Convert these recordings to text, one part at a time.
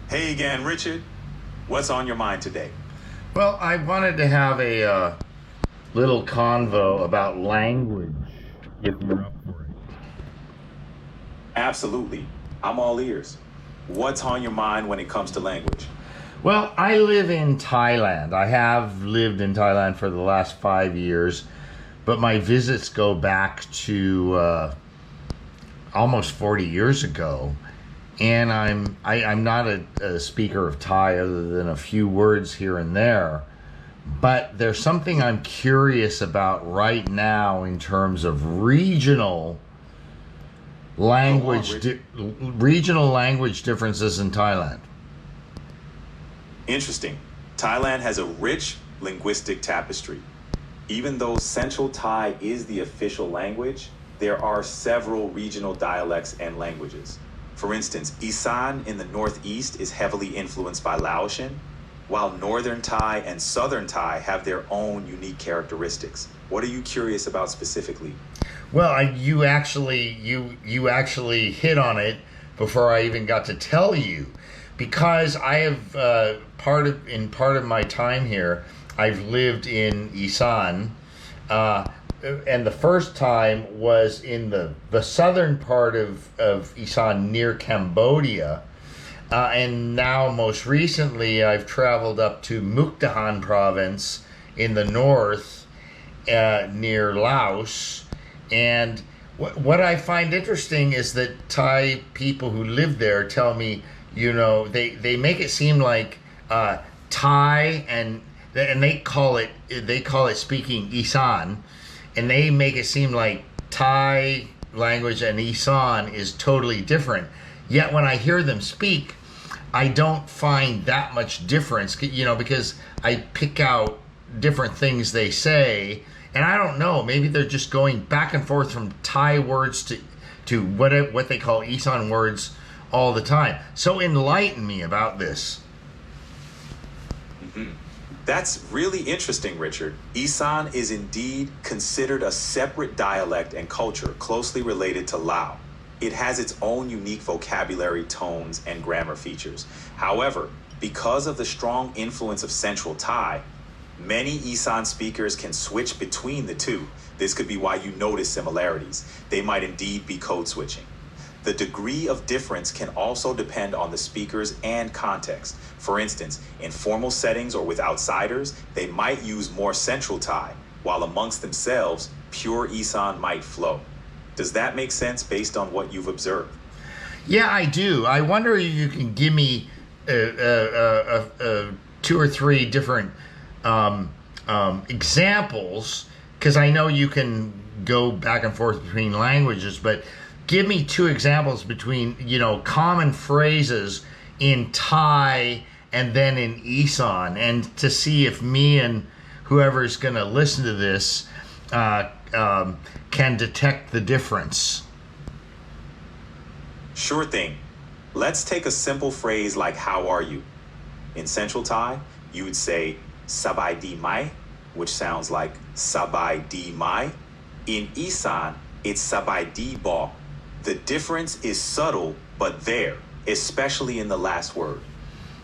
Hey again, Richard. What's on your mind today? Well, I wanted to have a little convo about language, if you're up for it. Absolutely. I'm all ears. What's on your mind when it comes to language? Well, I live in Thailand. I have lived in Thailand for the last 5 years, but my visits go back to almost 40 years ago. And I'm not a speaker of Thai other than a few words here and there. But there's something I'm curious about right now in terms of regional language differences in Thailand. Interesting. Thailand has a rich linguistic tapestry. Even though Central Thai is the official language, there are several regional dialects and languages. For instance, Isan in the northeast is heavily influenced by Laotian, while Northern Thai and Southern Thai have their own unique characteristics. What are you curious about specifically? Well, you actually hit on it before I even got to tell you, because I have part of my time here, I've lived in Isan, and the first time was in the southern part of Isan near Cambodia. And now, most recently, I've traveled up to Mukdahan province in the north, near Laos. And what I find interesting is that Thai people who live there tell me, they make it seem like Thai and they call it speaking Isan, and they make it seem like Thai language and Isan is totally different. Yet when I hear them speak, I don't find that much difference, because I pick out different things they say, and I don't know, maybe they're just going back and forth from Thai words to what they call Isan words all the time. So enlighten me about this. Mhm. That's really interesting, Richard. Isan is indeed considered a separate dialect and culture closely related to Lao. It has its own unique vocabulary, tones, and grammar features. However, because of the strong influence of Central Thai, many Isan speakers can switch between the two. This could be why you notice similarities. They might indeed be code switching. The degree of difference can also depend on the speakers and context. For instance, in formal settings or with outsiders, they might use more Central Thai, while amongst themselves, pure Isan might flow. Does that make sense based on what you've observed? Yeah, I do. I wonder if you can give me two or three different examples, because I know you can go back and forth between languages, but give me two examples between, common phrases in Thai and then in Isan, and to see if me and whoever's going to listen to this can detect the difference. Sure thing. Let's take a simple phrase like "How are you?" In Central Thai, you would say "Sabai di mai," which sounds like "Sabai di mai." In Isan, it's "Sabai di bo." The difference is subtle, but there, especially in the last word.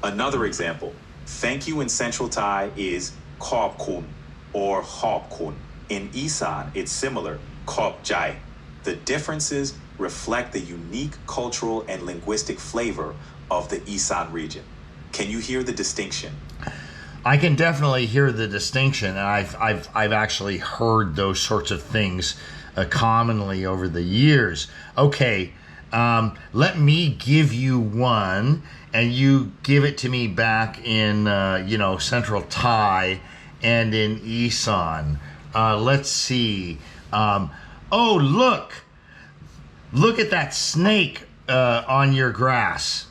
Another example: thank you in Central Thai is "Khop kun" or "Hop kun." In Isan, it's similar, "Khop jai." The differences reflect the unique cultural and linguistic flavor of the Isan region. Can you hear the distinction? I can definitely hear the distinction, and I've actually heard those sorts of things commonly over the years. Okay, let me give you one, and you give it to me back in Central Thai and in Isan. Let's see. Oh, look at that snake on your grass.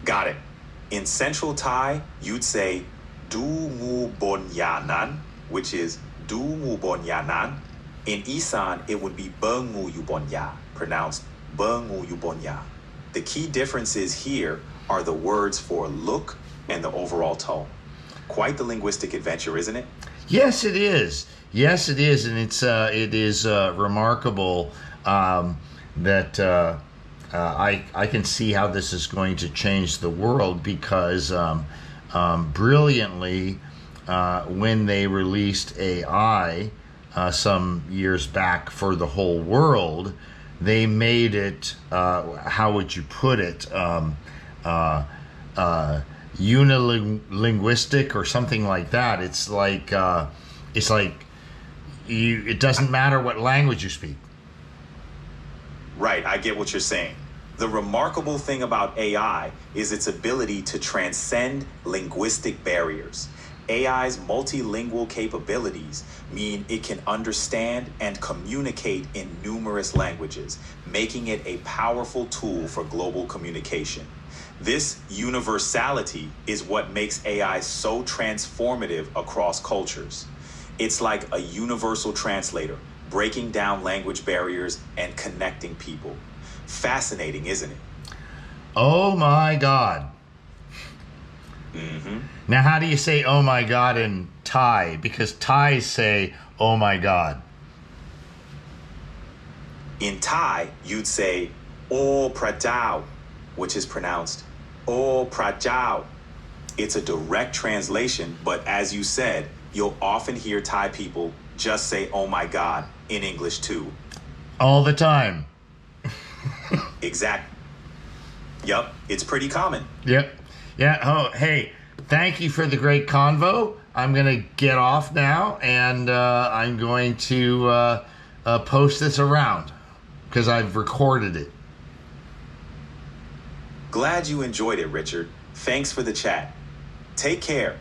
Got it. In Central Thai, you'd say "Du mu bon ya nan," which is "Du mu bon ya nan." In Isan, it would be "Beng mu yu bon ya," pronounced "Beng mu yu bon ya." The key differences here are the words for "look" and the overall tone. Quite the linguistic adventure, isn't it? Yes, it is. Yes, it is, and it is remarkable that I can see how this is going to change the world because brilliantly, when they released AI some years back for the whole world, they made it, how would you put it, unilinguistic or something like that. It's like it doesn't matter what language you speak. Right, I get what you're saying. The remarkable thing about AI is its ability to transcend linguistic barriers. AI's multilingual capabilities mean it can understand and communicate in numerous languages, making it a powerful tool for global communication. This universality is what makes AI so transformative across cultures. It's like a universal translator, breaking down language barriers and connecting people. Fascinating, isn't it? Oh my God. Mm-hmm. Now, how do you say "oh my God" in Thai? Because Thais say "oh my God." In Thai, you'd say "O Prajao," which is pronounced "O Prajao." It's a direct translation, but as you said, you'll often hear Thai people just say "oh my God" in English too. All the time. Exactly. Yup, it's pretty common. Yep. Yeah. Oh, hey, thank you for the great convo. I'm going to get off now, and I'm going to post this around because I've recorded it. Glad you enjoyed it, Richard. Thanks for the chat. Take care.